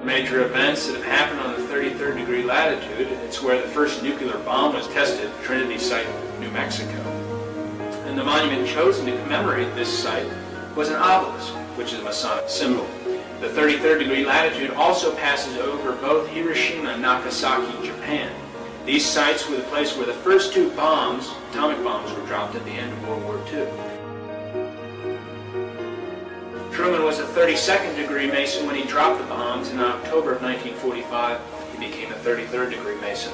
Major events that have happened on the 33rd degree latitude. It's where the first nuclear bomb was tested, Trinity Site, New Mexico. And the monument chosen to commemorate this site was an obelisk, which is a Masonic symbol. The 33rd degree latitude also passes over both Hiroshima and Nagasaki, Japan. These sites were the place where the first two bombs, atomic bombs, were dropped at the end of World War II. Truman was a 32nd degree Mason when he dropped the bombs. In October of 1945, he became a 33rd degree Mason.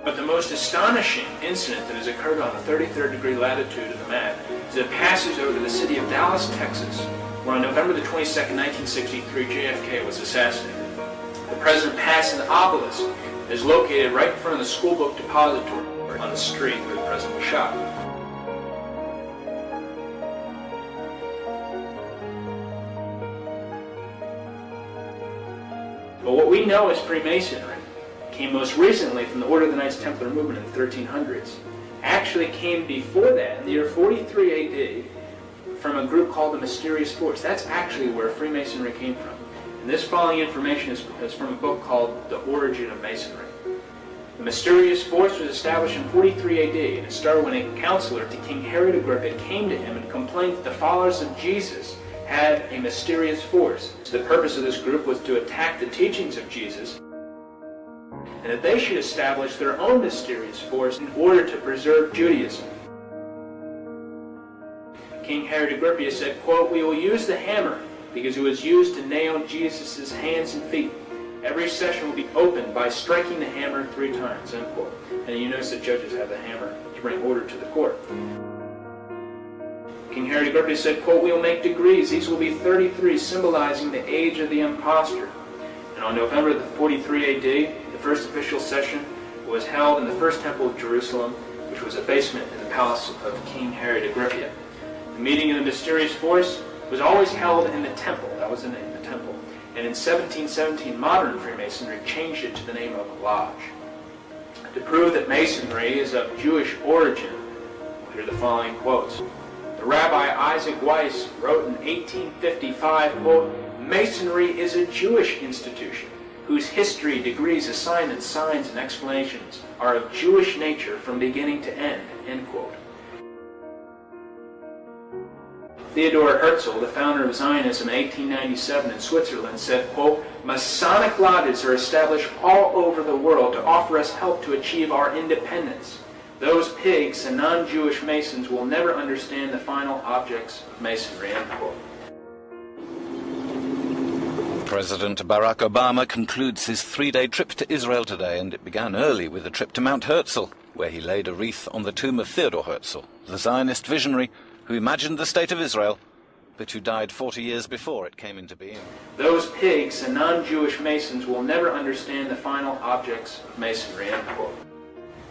But the most astonishing incident that has occurred on the 33rd degree latitude of the map is that it passes over the city of Dallas, Texas, where on November the 22nd, 1963, JFK was assassinated. The president passed an obelisk that is located right in front of the school book depository on the street where the president was shot. But what we know as Freemasonry came most recently from the Order of the Knights Templar movement in the 1300s. Actually came before that, in the year 43 AD, from a group called the Mysterious Force. That's actually where Freemasonry came from. And this following information is from a book called The Origin of Masonry. The Mysterious Force was established in 43 AD, and it started when a counselor to King Herod Agrippa came to him and complained that the followers of Jesus had a mysterious force. So the purpose of this group was to attack the teachings of Jesus, and that they should establish their own mysterious force in order to preserve Judaism. King Herod Agrippa said, quote, "We will use the hammer because it was used to nail Jesus' hands and feet. Every session will be opened by striking the hammer 3 times, end quote." And you notice that judges have the hammer to bring order to the court. King Herod Agrippa said, quote, "We will make degrees. These will be 33, symbolizing the age of the impostor." And on November 43 AD, the first official session was held in the First Temple of Jerusalem, which was a basement in the palace of King Herod Agrippa. The meeting of the Mysterious Force was always held in the temple. That was the name, the temple. And in 1717, modern Freemasonry changed it to the name of lodge. To prove that Masonry is of Jewish origin, here are the following quotes. The Rabbi Isaac Weiss wrote in 1855, quote, "Masonry is a Jewish institution whose history, degrees, assignments, signs, and explanations are of Jewish nature from beginning to end," end quote. Theodor Herzl, the founder of Zionism in 1897 in Switzerland, said, quote, "Masonic lodges are established all over the world to offer us help to achieve our independence. Those pigs and non-Jewish Masons will never understand the final objects of Masonry," end quote. President Barack Obama concludes his 3-day trip to Israel today, and it began early with a trip to Mount Herzl, where he laid a wreath on the tomb of Theodor Herzl, the Zionist visionary who imagined the state of Israel, but who died 40 years before it came into being. Those pigs and non-Jewish Masons will never understand the final objects of Masonry, end quote.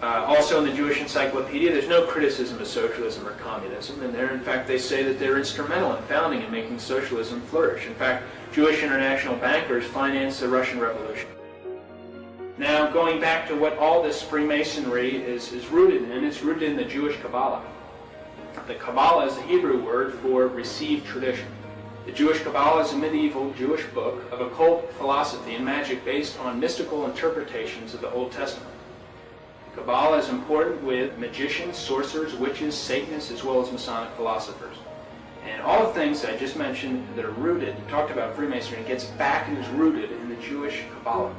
Also in the Jewish Encyclopedia, there's no criticism of socialism or communism, and in fact, they say that they're instrumental in founding and making socialism flourish. In fact, Jewish international bankers financed the Russian Revolution. Now, going back to what all this Freemasonry is rooted in, it's rooted in the Jewish Kabbalah. The Kabbalah is the Hebrew word for received tradition. The Jewish Kabbalah is a medieval Jewish book of occult philosophy and magic based on mystical interpretations of the Old Testament. Kabbalah is important with magicians, sorcerers, witches, Satanists, as well as Masonic philosophers. And all the things I just mentioned that are rooted, talked about Freemasonry, gets back and is rooted in the Jewish Kabbalah.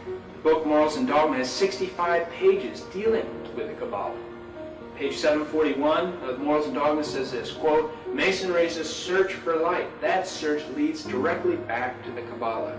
The book Morals and Dogma has 65 pages dealing with the Kabbalah. Page 741 of Morals and Dogma says this, quote, "Masonry is a search for light. That search leads directly back to the Kabbalah."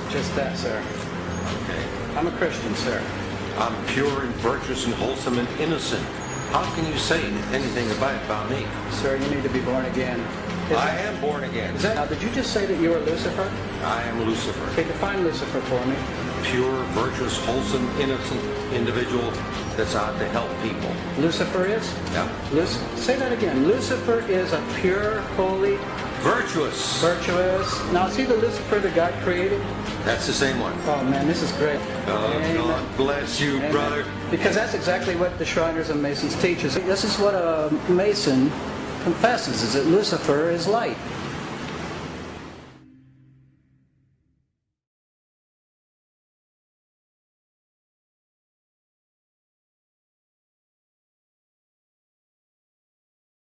Just that, sir. Okay. I'm a Christian, sir. I'm pure and virtuous and wholesome and innocent. How can you say anything about me? Sir, you need to be born again. I am born again. Now, did you just say that you were Lucifer? I am Lucifer. Okay, define Lucifer for me. Pure, virtuous, wholesome, innocent individual that's out to help people. Lucifer is? Yeah. Say that again. Lucifer is a pure, holy, Virtuous. virtuous. Now, is he the Lucifer that God created? That's the same one. Oh, man, this is great. Oh, Amen. God bless you, Amen. brother. Because that's exactly what the Shriners and Masons teach us. This is what a Mason confesses, is that Lucifer is light.